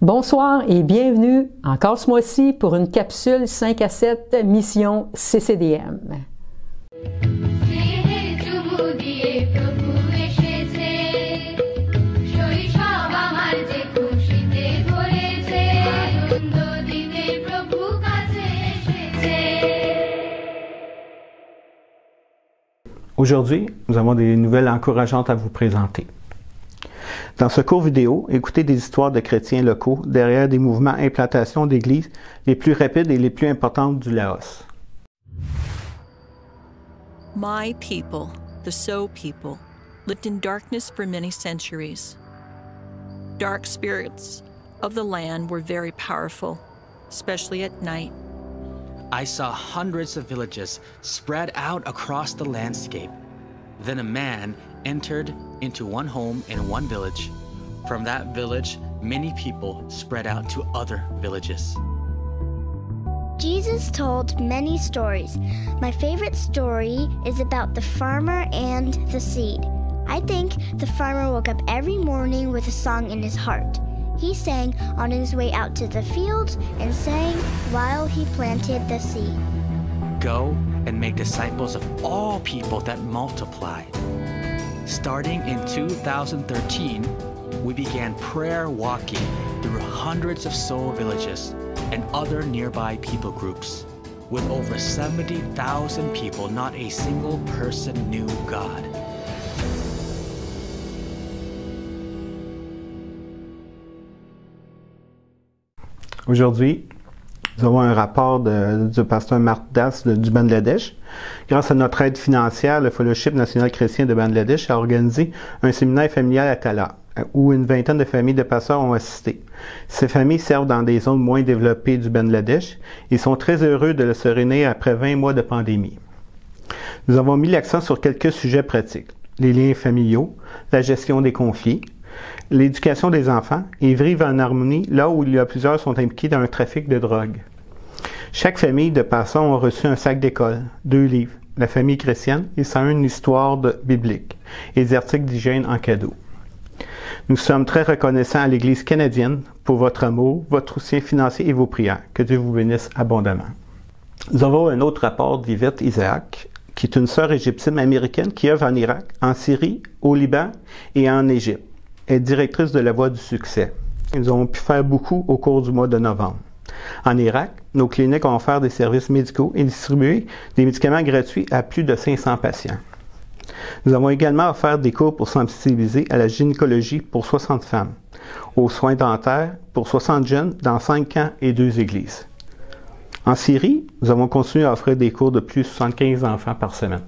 Bonsoir et bienvenue encore ce mois-ci pour une capsule 5 à 7 mission CCDM. Aujourd'hui, nous avons des nouvelles encourageantes à vous présenter. Dans ce court vidéo, écoutez des histoires de chrétiens locaux derrière des mouvements implantation d'églises les plus rapides et les plus importantes du Laos. My people, the So people, lived in darkness for many centuries. Dark spirits of the land were very powerful, especially at night. I saw hundreds of villages spread out across the landscape. Then a man entered into one home in one village. From that village, many people spread out to other villages. Jesus told many stories. My favorite story is about the farmer and the seed. I think the farmer woke up every morning with a song in his heart. He sang on his way out to the fields and sang while he planted the seed. Go and make disciples of all people that multiplied. Starting in 2013, we began prayer walking through hundreds of soul villages and other nearby people groups. With over 70,000 people, not a single person knew God. Aujourd'hui, nous avons un rapport du pasteur Mark Das du Bangladesh. Grâce à notre aide financière, le Fellowship national chrétien de Bangladesh a organisé un séminaire familial à Tala, où une vingtaine de familles de pasteurs ont assisté. Ces familles servent dans des zones moins développées du Bangladesh et sont très heureux de se réunir après 20 mois de pandémie. Nous avons mis l'accent sur quelques sujets pratiques: les liens familiaux, la gestion des conflits, l'éducation des enfants et vivre en harmonie là où plusieurs sont impliqués dans un trafic de drogue. Chaque famille de pasteurs ont reçu un sac d'école, 2 livres, la famille chrétienne et 101 histoires bibliques et des articles d'hygiène en cadeau. Nous sommes très reconnaissants à l'Église canadienne pour votre amour, votre soutien financier et vos prières. Que Dieu vous bénisse abondamment. Nous avons un autre rapport d'Yvette Isaac, qui est une sœur égyptienne américaine qui œuvre en Irak, en Syrie, au Liban et en Égypte. Elle est directrice de la Voie du succès. Nous avons pu faire beaucoup au cours du mois de novembre. En Irak, nos cliniques ont offert des services médicaux et distribué des médicaments gratuits à plus de 500 patients. Nous avons également offert des cours pour sensibiliser à la gynécologie pour 60 femmes, aux soins dentaires pour 60 jeunes dans 5 camps et 2 églises. En Syrie, nous avons continué à offrir des cours de plus de 75 enfants par semaine.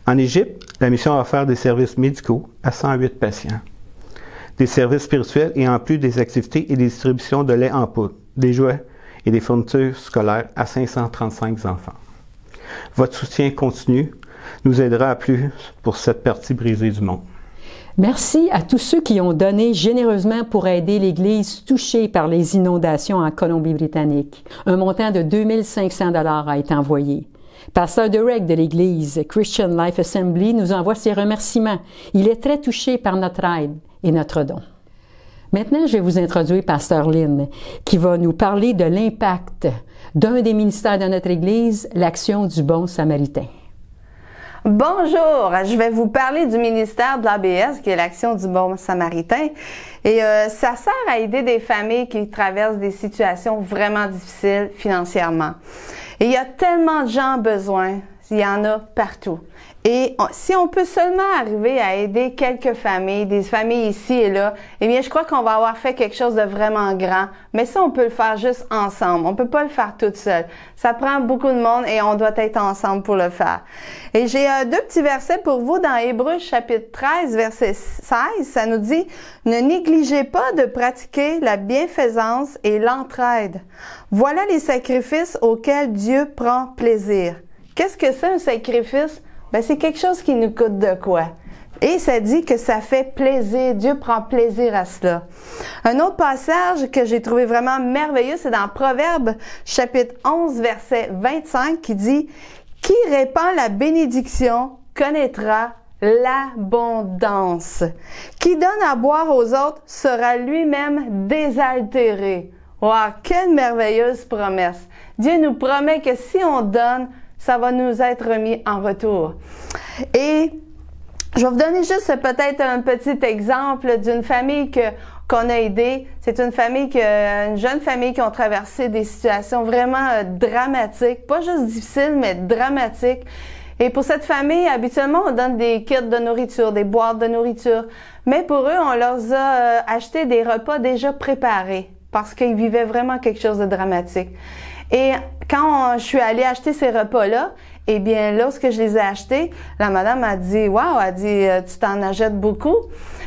En Égypte, la mission a offert des services médicaux à 108 patients, des services spirituels et en plus des activités et des distributions de lait en poudre, des jouets et des fournitures scolaires à 535 enfants. Votre soutien continu nous aidera à plus pour cette partie brisée du monde. Merci à tous ceux qui ont donné généreusement pour aider l'Église touchée par les inondations en Colombie-Britannique. Un montant de 2 500 $ a été envoyé. Pasteur Derek de l'Église Christian Life Assembly nous envoie ses remerciements. Il est très touché par notre aide et notre don. Maintenant, je vais vous introduire Pasteur Lynn, qui va nous parler de l'impact d'un des ministères de notre Église, l'Action du Bon Samaritain. Bonjour, je vais vous parler du ministère de l'ABS, qui est l'Action du Bon Samaritain. Et ça sert à aider des familles qui traversent des situations vraiment difficiles financièrement. Et il y a tellement de gens besoin, il y en a partout. Et si on peut seulement arriver à aider quelques familles, des familles ici et là, eh bien, je crois qu'on va avoir fait quelque chose de vraiment grand. Mais ça, on peut le faire juste ensemble. On peut pas le faire toute seule. Ça prend beaucoup de monde et on doit être ensemble pour le faire. Et j'ai 2 petits versets pour vous dans Hébreux chapitre 13, verset 16. Ça nous dit « Ne négligez pas de pratiquer la bienfaisance et l'entraide. Voilà les sacrifices auxquels Dieu prend plaisir. » Qu'est-ce que c'est un sacrifice? Ben, c'est quelque chose qui nous coûte de quoi? Et ça dit que ça fait plaisir. Dieu prend plaisir à cela. Un autre passage que j'ai trouvé vraiment merveilleux, c'est dans Proverbes, chapitre 11, verset 25, qui dit « Qui répand la bénédiction connaîtra l'abondance. Qui donne à boire aux autres sera lui-même désaltéré. Wow, quelle merveilleuse promesse. Dieu nous promet que si on donne, ça va nous être remis en retour. Et je vais vous donner juste peut-être un petit exemple d'une famille qu'on a aidée. C'est une jeune famille qui ont traversé des situations vraiment dramatiques, pas juste difficiles, mais dramatiques. Et pour cette famille, habituellement, on donne des kits de nourriture, des boîtes de nourriture. Mais pour eux, on leur a acheté des repas déjà préparés parce qu'ils vivaient vraiment quelque chose de dramatique. Et quand je suis allée acheter ces repas-là, eh bien, lorsque je les ai achetés, la madame a dit « Wow! » Elle dit « Tu t'en achètes beaucoup? »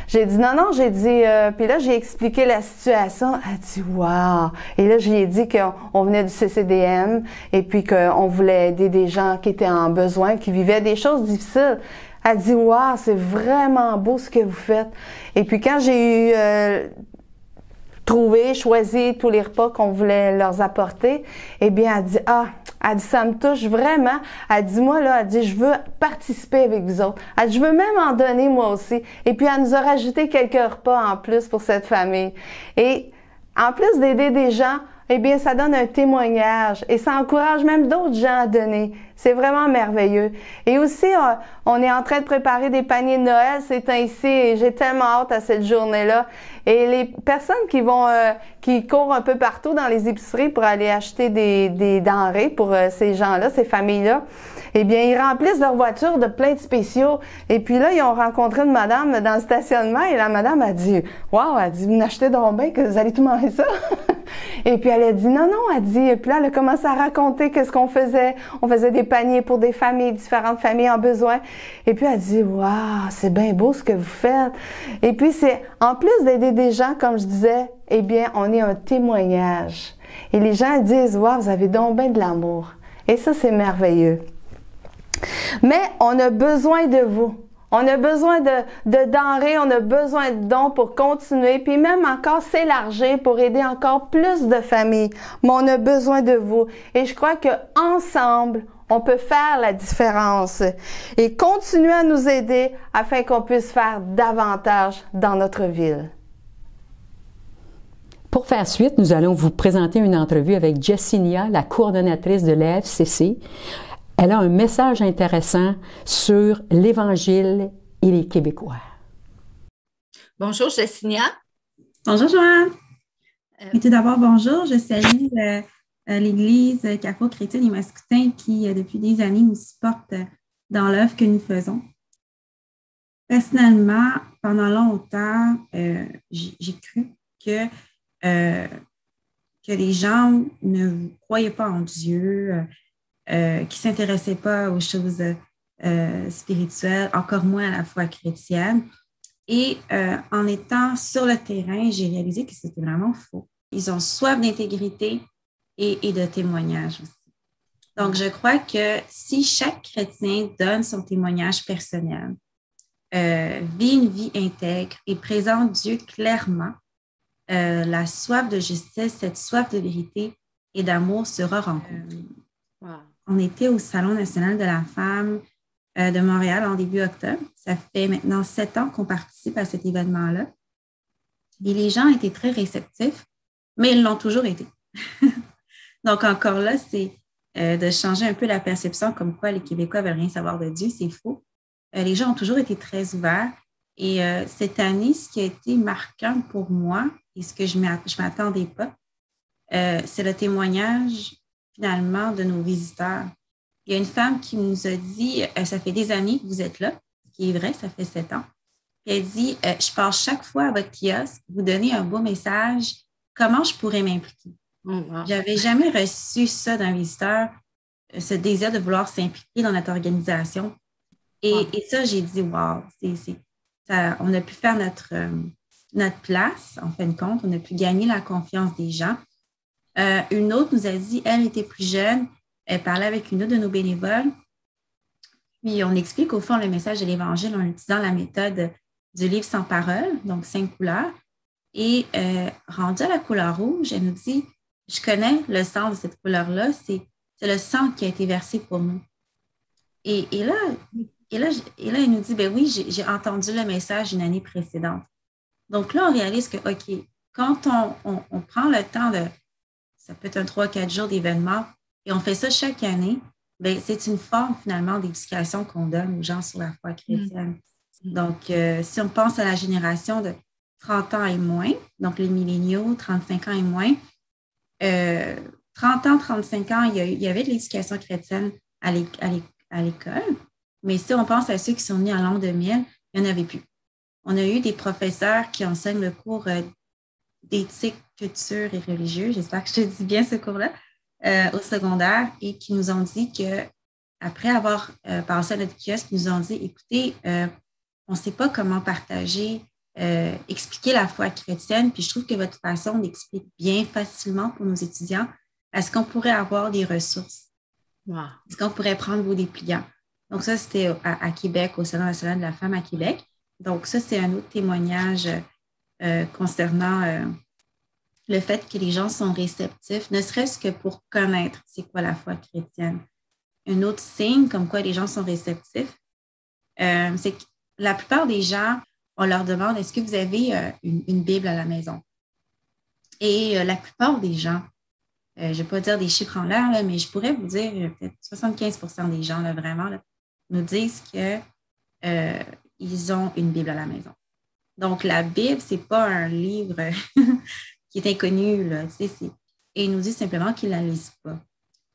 J'ai dit « Non, non. » J'ai dit puis là, j'ai expliqué la situation. Elle dit « Wow! » Et là, je lui ai dit qu'on venait du CCDM et puis qu'on voulait aider des gens qui étaient en besoin, qui vivaient des choses difficiles. Elle dit « Wow! C'est vraiment beau ce que vous faites. » Et puis quand j'ai eu choisi tous les repas qu'on voulait leur apporter, eh bien, elle dit, ça me touche vraiment. Elle dit, moi, là, elle dit, je veux participer avec vous autres. Elle dit, je veux même en donner moi aussi. Et puis, elle nous a rajouté quelques repas en plus pour cette famille. Et en plus d'aider des gens, eh bien, ça donne un témoignage et ça encourage même d'autres gens à donner. C'est vraiment merveilleux. Et aussi, on est en train de préparer des paniers de Noël ces temps-ci et j'ai tellement hâte à cette journée-là. Et les personnes qui courent un peu partout dans les épiceries pour aller acheter des denrées pour ces gens-là, ces familles-là, eh bien, ils remplissent leur voiture de plein de spéciaux. Et puis là, ils ont rencontré une madame dans le stationnement et la madame a dit, « Wow! » Elle dit, « Vous n'achetez donc bien que vous allez tout manger ça? » Et puis elle a dit, « Non, non. » Elle dit, et puis là, elle a commencé à raconter qu'est-ce qu'on faisait. On faisait des paniers pour des familles, différentes familles en besoin. Et puis elle dit, « Wow! C'est bien beau ce que vous faites. » Et puis en plus d'aider des gens, comme je disais, eh bien, on est un témoignage. Et les gens disent, « Wow! Vous avez donc bien de l'amour. » Et ça, c'est merveilleux. Mais on a besoin de vous. On a besoin de denrées, on a besoin de dons pour continuer, puis même encore s'élargir pour aider encore plus de familles. Mais on a besoin de vous. Et je crois qu'ensemble, on peut faire la différence et continuer à nous aider afin qu'on puisse faire davantage dans notre ville. Pour faire suite, nous allons vous présenter une entrevue avec Jessinia, la coordonnatrice de l'AFCC. Elle a un message intéressant sur l'Évangile et les Québécois. Bonjour, Jessinia. Bonjour, Joanne. Et tout d'abord, bonjour. Je salue l'Église Carrefour chrétienne et masculin qui, depuis des années, nous supporte dans l'œuvre que nous faisons. Personnellement, pendant longtemps, j'ai cru que les gens ne croyaient pas en Dieu, qui ne s'intéressaient pas aux choses spirituelles, encore moins à la foi chrétienne. Et en étant sur le terrain, j'ai réalisé que c'était vraiment faux. Ils ont soif d'intégrité et de témoignage aussi. Donc, je crois que si chaque chrétien donne son témoignage personnel, vit une vie intègre et présente Dieu clairement, la soif de justice, cette soif de vérité et d'amour sera rencontrée. Wow. On était au Salon national de la femme de Montréal en début octobre. Ça fait maintenant 7 ans qu'on participe à cet événement-là. Et les gens étaient très réceptifs, mais ils l'ont toujours été. Donc, encore là, c'est de changer un peu la perception comme quoi les Québécois ne veulent rien savoir de Dieu, c'est faux. Les gens ont toujours été très ouverts. Et cette année, ce qui a été marquant pour moi et ce que je ne m'attendais pas, c'est le témoignage finalement de nos visiteurs. Il y a une femme qui nous a dit, ça fait des années que vous êtes là, ce qui est vrai, ça fait 7 ans. Puis elle dit, je passe chaque fois à votre kiosque, vous donnez un beau message, comment je pourrais m'impliquer? Je n'avais jamais reçu ça d'un visiteur, ce désir de vouloir s'impliquer dans notre organisation. Et ça, j'ai dit, wow, ça, on a pu faire notre place, en fin de compte, on a pu gagner la confiance des gens. Une autre nous a dit, elle était plus jeune, elle parlait avec une autre de nos bénévoles. Puis on explique au fond le message de l'Évangile en utilisant la méthode du livre sans parole, donc 5 couleurs. Et rendue à la couleur rouge, elle nous dit, je connais le sang de cette couleur-là, c'est le sang qui a été versé pour nous. Et là, Et là, il nous dit, ben oui, j'ai entendu le message une année précédente. Donc là, on réalise que, OK, quand on prend le temps ça peut être un 3-4 jours d'événement, et on fait ça chaque année, ben c'est une forme finalement d'éducation qu'on donne aux gens sur la foi chrétienne. Donc, si on pense à la génération de 30 ans et moins, donc les milléniaux, 35 ans et moins, 30 ans, 35 ans, il y avait de l'éducation chrétienne à l'école, mais si on pense à ceux qui sont nés en l'an 2000, il n'y en avait plus. On a eu des professeurs qui enseignent le cours d'éthique, culture et religieux, j'espère que je te dis bien ce cours-là, au secondaire, et qui nous ont dit qu'après avoir passé à notre kiosque, ils nous ont dit, écoutez, on ne sait pas comment partager, expliquer la foi chrétienne, puis je trouve que votre façon d'expliquer bien facilement pour nos étudiants, est-ce qu'on pourrait avoir des ressources? Wow. Est-ce qu'on pourrait prendre vos dépliants? Donc ça, c'était à Québec, au Salon national de la femme à Québec. Donc ça, c'est un autre témoignage concernant le fait que les gens sont réceptifs, ne serait-ce que pour connaître c'est quoi la foi chrétienne. Un autre signe comme quoi les gens sont réceptifs, c'est que la plupart des gens, on leur demande, est-ce que vous avez une Bible à la maison? Et la plupart des gens, je ne vais pas dire des chiffres en l'air, mais je pourrais vous dire peut-être 75% des gens, là, vraiment, là, nous disent qu'ils ont une Bible à la maison. Donc, la Bible, ce n'est pas un livre qui est inconnu, là, et ils nous disent simplement qu'ils ne la lisent pas.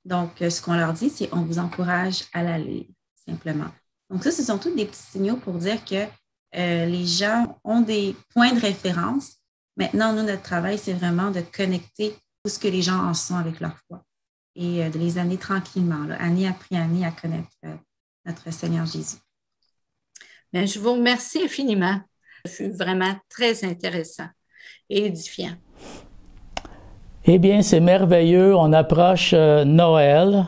Donc, ce qu'on leur dit, c'est on vous encourage à la lire, simplement. Donc, ça, ce sont tous des petits signaux pour dire que les gens ont des points de référence. Maintenant, nous, notre travail, c'est vraiment de connecter tout ce que les gens en sont avec leur foi et de les amener tranquillement, là, année après année, à connaître notre Seigneur Jésus. Bien, je vous remercie infiniment. C'est vraiment très intéressant et édifiant. Eh bien, c'est merveilleux. On approche Noël.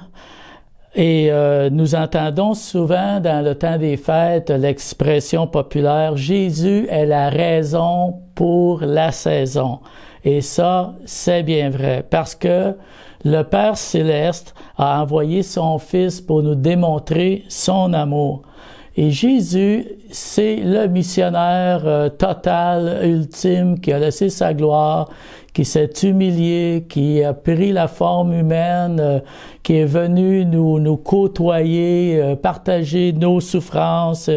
Et nous entendons souvent dans le temps des fêtes l'expression populaire « Jésus est la raison pour la saison ». Et ça, c'est bien vrai, parce que le Père Céleste a envoyé son Fils pour nous démontrer son amour. Et Jésus, c'est le missionnaire total, ultime, qui a laissé sa gloire, qui s'est humilié, qui a pris la forme humaine, qui est venu nous côtoyer, partager nos souffrances,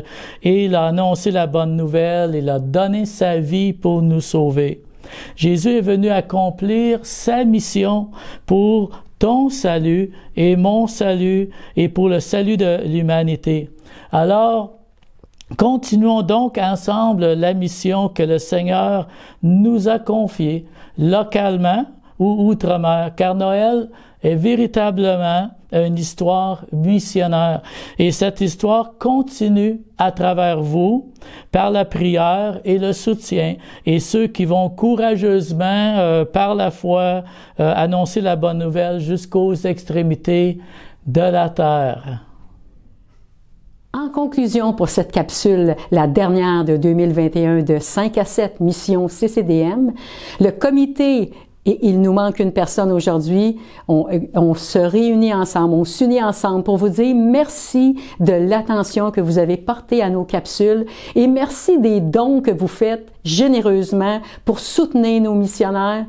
et il a annoncé la bonne nouvelle, il a donné sa vie pour nous sauver. Jésus est venu accomplir sa mission pour ton salut et mon salut et pour le salut de l'humanité. Alors, continuons donc ensemble la mission que le Seigneur nous a confiée, localement ou outre-mer, car Noël est véritablement une histoire missionnaire. Et cette histoire continue à travers vous, par la prière et le soutien, et ceux qui vont courageusement, par la foi, annoncer la bonne nouvelle jusqu'aux extrémités de la terre. En conclusion pour cette capsule, la dernière de 2021 de 5 à 7 missions CCDM, le comité, et il nous manque une personne aujourd'hui, on se réunit ensemble, on s'unit ensemble pour vous dire merci de l'attention que vous avez portée à nos capsules et merci des dons que vous faites généreusement pour soutenir nos missionnaires.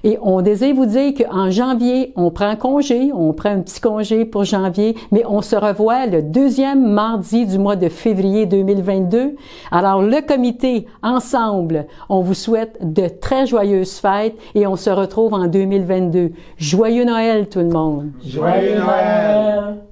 Et on désire vous dire qu'en janvier, on prend congé, on prend un petit congé pour janvier, mais on se revoit le 2e mardi du mois de février 2022. Alors, le comité, ensemble, on vous souhaite de très joyeuses fêtes et on se retrouve en 2022. Joyeux Noël, tout le monde! Joyeux Noël!